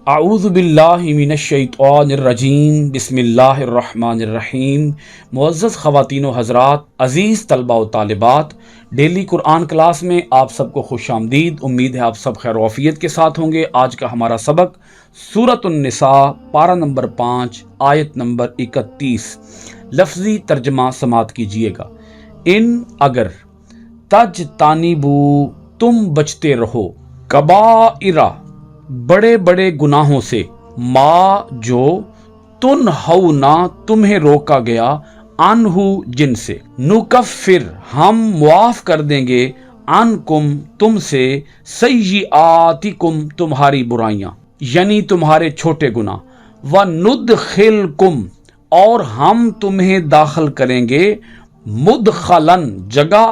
اعوذ باللہ من الشیطان الرجیم بسم اللہ الرحمن الرحیم۔ معزز خواتین و حضرات، عزیز طلبہ و طالبات، ڈیلی قرآن کلاس میں آپ سب کو خوش آمدید۔ امید ہے آپ سب خیر و عافیت کے ساتھ ہوں گے۔ آج کا ہمارا سبق سورۃ النساء پارہ نمبر 5 آیت نمبر 31۔ لفظی ترجمہ سماعت کیجئے گا۔ ان اگر تجتنبو تم بچتے رہو، کبائرہ بڑے بڑے گناہوں سے، ما جو تنہونا تمہیں روکا گیا، عنہ جن سے، نکفر ہم معاف کر دیں گے، عنکم تم سے، سیئاتکم تمہاری برائیاں یعنی تمہارے چھوٹے گناہ، وندخلکم اور ہم تمہیں داخل کریں گے، مدخلن جگہ،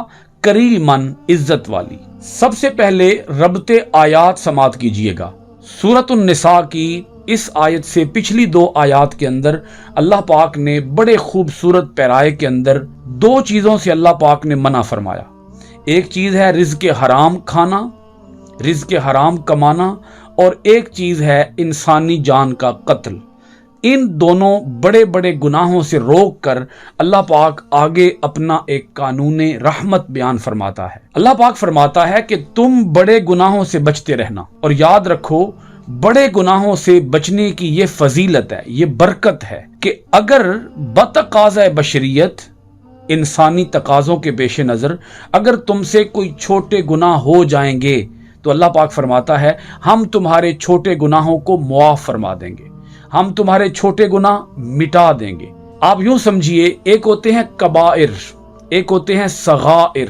کریمن عزت والی۔ سب سے پہلے ربط آیات سماعت کیجئے گا۔ سورۃ النساء کی اس آیت سے پچھلی 2 آیات کے اندر اللہ پاک نے بڑے خوبصورت پیرائے کے اندر 2 چیزوں سے اللہ پاک نے منع فرمایا۔ ایک چیز ہے رزق حرام کھانا، رزق حرام کمانا، اور ایک چیز ہے انسانی جان کا قتل۔ ان دونوں بڑے بڑے گناہوں سے روک کر اللہ پاک آگے اپنا ایک قانون رحمت بیان فرماتا ہے۔ اللہ پاک فرماتا ہے کہ تم بڑے گناہوں سے بچتے رہنا، اور یاد رکھو بڑے گناہوں سے بچنے کی یہ فضیلت ہے، یہ برکت ہے کہ اگر بتقاضۂ بشریت، انسانی تقاضوں کے پیش نظر اگر تم سے کوئی چھوٹے گناہ ہو جائیں گے تو اللہ پاک فرماتا ہے ہم تمہارے چھوٹے گناہوں کو معاف فرما دیں گے، ہم تمہارے چھوٹے گناہ مٹا دیں گے۔ آپ یوں سمجھیے، ایک ہوتے ہیں کبائر، ایک ہوتے ہیں صغائر۔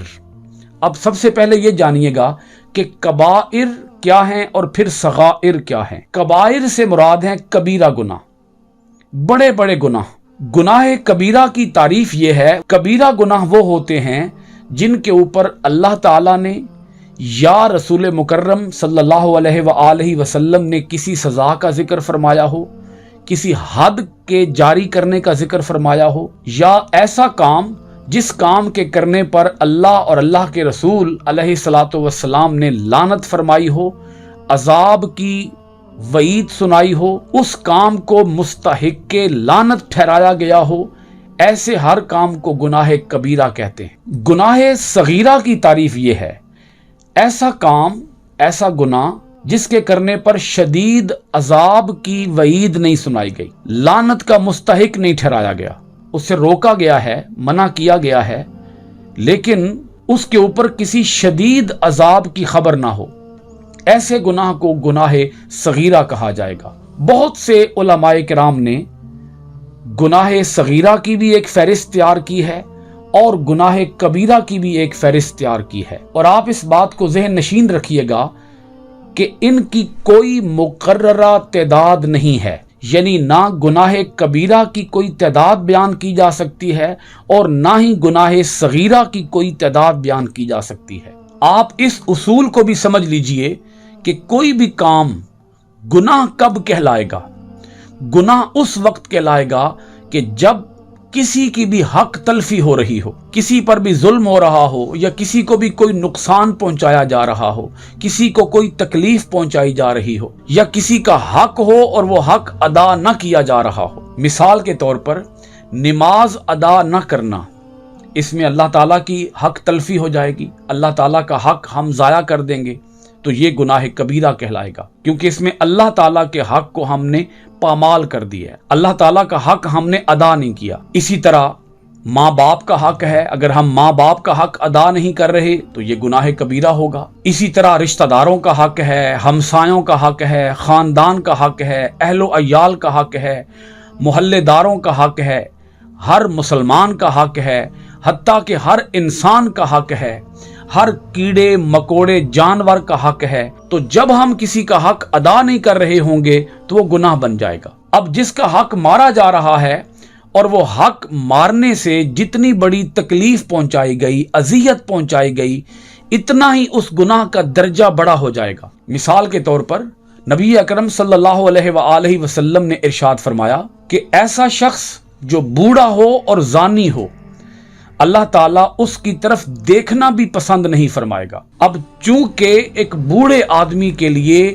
اب سب سے پہلے یہ جانیے گا کہ کبائر کیا ہیں اور پھر صغائر کیا ہیں۔ کبائر سے مراد ہیں کبیرہ گناہ، بڑے بڑے گناہ۔ گناہ کبیرہ کی تعریف یہ ہے، کبیرہ گناہ وہ ہوتے ہیں جن کے اوپر اللہ تعالیٰ نے یا رسول مکرم صلی اللہ علیہ وآلہ وسلم نے کسی سزا کا ذکر فرمایا ہو، کسی حد کے جاری کرنے کا ذکر فرمایا ہو، یا ایسا کام جس کام کے کرنے پر اللہ اور اللہ کے رسول علیہ الصلاۃ والسلام نے لعنت فرمائی ہو، عذاب کی وعید سنائی ہو، اس کام کو مستحق کے لعنت ٹھہرایا گیا ہو، ایسے ہر کام کو گناہ کبیرہ کہتے ہیں۔ گناہ صغیرہ کی تعریف یہ ہے، ایسا کام، ایسا گناہ جس کے کرنے پر شدید عذاب کی وعید نہیں سنائی گئی، لعنت کا مستحق نہیں ٹھہرایا گیا، اس سے روکا گیا ہے، منع کیا گیا ہے، لیکن اس کے اوپر کسی شدید عذاب کی خبر نہ ہو، ایسے گناہ کو گناہ صغیرہ کہا جائے گا۔ بہت سے علماء کرام نے گناہ صغیرہ کی بھی ایک فہرست تیار کی ہے اور گناہ کبیرہ کی بھی ایک فہرست تیار کی ہے، اور آپ اس بات کو ذہن نشین رکھیے گا کہ ان کی کوئی مقررہ تعداد نہیں ہے، یعنی نہ گناہ کبیرہ کی کوئی تعداد بیان کی جا سکتی ہے اور نہ ہی گناہ صغیرہ کی کوئی تعداد بیان کی جا سکتی ہے۔ آپ اس اصول کو بھی سمجھ لیجئے کہ کوئی بھی کام گناہ کب کہلائے گا؟ گناہ اس وقت کہلائے گا کہ جب کسی کی بھی حق تلفی ہو رہی ہو، کسی پر بھی ظلم ہو رہا ہو، یا کسی کو بھی کوئی نقصان پہنچایا جا رہا ہو، کسی کو کوئی تکلیف پہنچائی جا رہی ہو، یا کسی کا حق ہو اور وہ حق ادا نہ کیا جا رہا ہو۔ مثال کے طور پر نماز ادا نہ کرنا، اس میں اللہ تعالیٰ کی حق تلفی ہو جائے گی، اللہ تعالیٰ کا حق ہم ضائع کر دیں گے، تو یہ گناہ کبیرہ کہلائے گا، کیونکہ اس میں اللہ تعالیٰ کے حق کو ہم نے پامال کر دیا ہے، اللہ تعالیٰ کا حق ہم نے ادا نہیں کیا۔ اسی طرح ماں باپ کا حق ہے، اگر ہم ماں باپ کا حق ادا نہیں کر رہے تو یہ گناہ کبیرہ ہوگا۔ اسی طرح رشتہ داروں کا حق ہے، ہمسایوں کا حق ہے، خاندان کا حق ہے، اہل و عیال کا حق ہے، محلے داروں کا حق ہے، ہر مسلمان کا حق ہے، حتیٰ کہ ہر انسان کا حق ہے، ہر کیڑے مکوڑے جانور کا حق ہے۔ تو جب ہم کسی کا حق ادا نہیں کر رہے ہوں گے تو وہ گناہ بن جائے گا۔ اب جس کا حق مارا جا رہا ہے اور وہ حق مارنے سے جتنی بڑی تکلیف پہنچائی گئی، اذیت پہنچائی گئی، اتنا ہی اس گناہ کا درجہ بڑا ہو جائے گا۔ مثال کے طور پر نبی اکرم صلی اللہ علیہ وآلہ وسلم نے ارشاد فرمایا کہ ایسا شخص جو بوڑھا ہو اور زانی ہو، اللہ تعالیٰ اس کی طرف دیکھنا بھی پسند نہیں فرمائے گا۔ اب چونکہ ایک بوڑھے آدمی کے لیے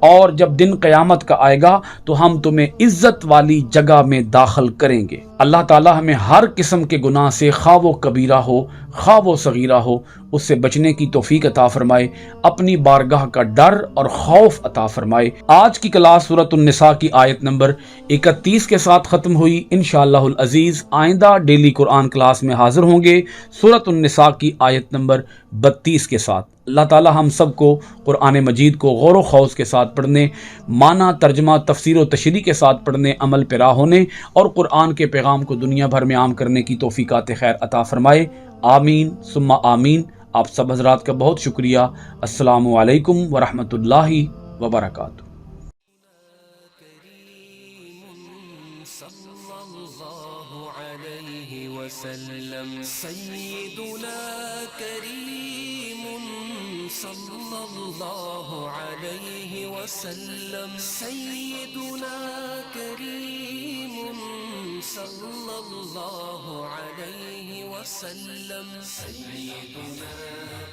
اور جب دن قیامت کا آئے گا تو ہم تمہیں عزت والی جگہ میں داخل کریں گے۔ اللہ تعالی ہمیں ہر قسم کے گناہ سے، خواہ وہ کبیرہ ہو خواہ وہ صغیرہ ہو، اس سے بچنے کی توفیق عطا فرمائے، اپنی بارگاہ کا ڈر اور خوف عطا فرمائے۔ آج کی کلاس سورۃ النساء کی آیت نمبر 31 کے ساتھ ختم ہوئی۔ انشاءاللہ العزیز آئندہ ڈیلی قرآن کلاس میں حاضر ہوں گے سورۃ النساء کی آیت نمبر 32 کے ساتھ۔ اللہ تعالی ہم سب کو قرآن مجید کو غور و خوض کے ساتھ پڑھنے، معنی، ترجمہ، تفسیر و تشریح کے ساتھ پڑھنے، عمل پیرا ہونے اور قرآن کے پیغام کو دنیا بھر میں عام کرنے کی توفیقات خیر عطا فرمائے۔ آمین ثم آمین۔ آپ سب حضرات کا بہت شکریہ۔ السلام علیکم ورحمۃ اللہ وبرکاتہ۔ سيدنا كريم صلى الله عليه وسلم، سيدنا كريم صلى الله عليه وسلم، سيدنا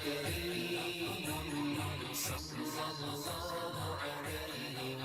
كريم صلى الله عليه وسلم۔